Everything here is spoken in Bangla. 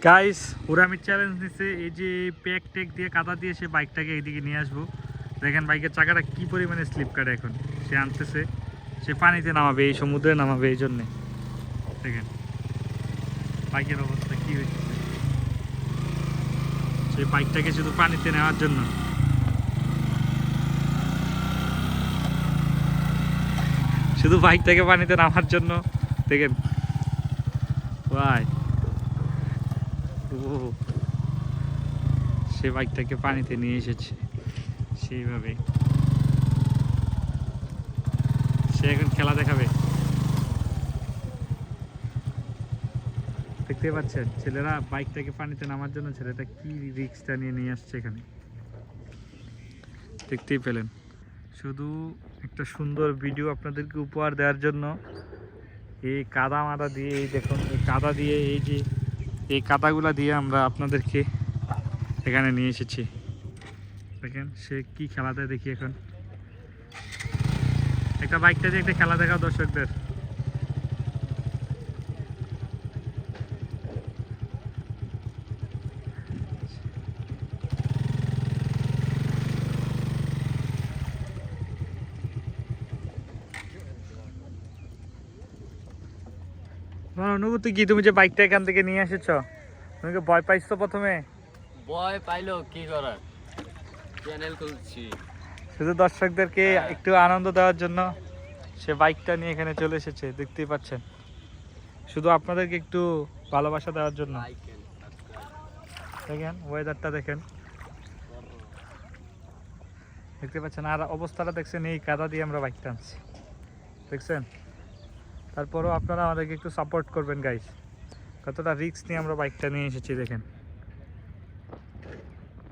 গাইস ওরা আমি চ্যালেঞ্জ দিচ্ছে এই যে প্যাক টেক দিয়ে কাদা দিয়ে সে বাইকটাকে এইদিকে নিয়ে আসবো। দেখেন বাইকের চাকাটা কি পরিমাণে স্লিপ কাটে এখন। সে আনতেছে, সে পানিতে নামাবে, এই সমুদ্রে নামাবে, এই জন্যে দেখেন বাইকের অবস্থা কি হয়েছে। সেই বাইকটাকে শুধু পানিতে নেওয়ার জন্য, শুধু বাইকটাকে পানিতে নামার জন্য দেখেন ভাই। ও সে বাইকটাকে পানিতে নিয়ে এসেছে সেইভাবে। সে এখন খেলা দেখাবে, দেখতে পাচ্ছেন ছেলেরা বাইকটাকে পানিতে নামার জন্য ছেলেটা কি রিস্কটা নিয়ে আসছে এখানে, দেখতেই পেলেন। শুধু একটা সুন্দর ভিডিও আপনাদেরকে উপহার দেওয়ার জন্য এই কাদা মাদা দিয়ে, এই দেখুন এই কাদা দিয়ে, এই যে এই কাদাগুলা দিয়ে আমরা আপনাদেরকে এখানে নিয়ে এসেছি। দেখেন সে কি খেলা দেয় দেখি। এখন একটা বাইকটা দিয়ে একটা খেলা দেখাও দর্শকদের। তোমার অনুভূতি কি? তুমি যে বাইকটা এখান থেকে নিয়ে এসেছো, তুমি কি ভয় পাইছো প্রথমে? ভয় পাইলো কি করার, চ্যানেল খুলছি শুধু দর্শকদেরকে একটু আনন্দ দেওয়ার জন্য সে বাইকটা নিয়ে এখানে চলে এসেছে, দেখতেই পাচ্ছেন। শুধু আপনাদেরকে একটু ভালোবাসা দেওয়ার জন্য। দেখেন ওয়েদারটা দেখেন, দেখতে পাচ্ছেন। আর অবস্থাটা দেখছেন, এই কাদা দিয়ে আমরা বাইকটা আনছি, দেখছেন। তারপরেও আপনারা আমাদেরকে একটু সাপোর্ট করবেন গাইস, কতটা রিস্ক নিয়ে আমরা বাইকটা নিয়ে এসেছি দেখেন।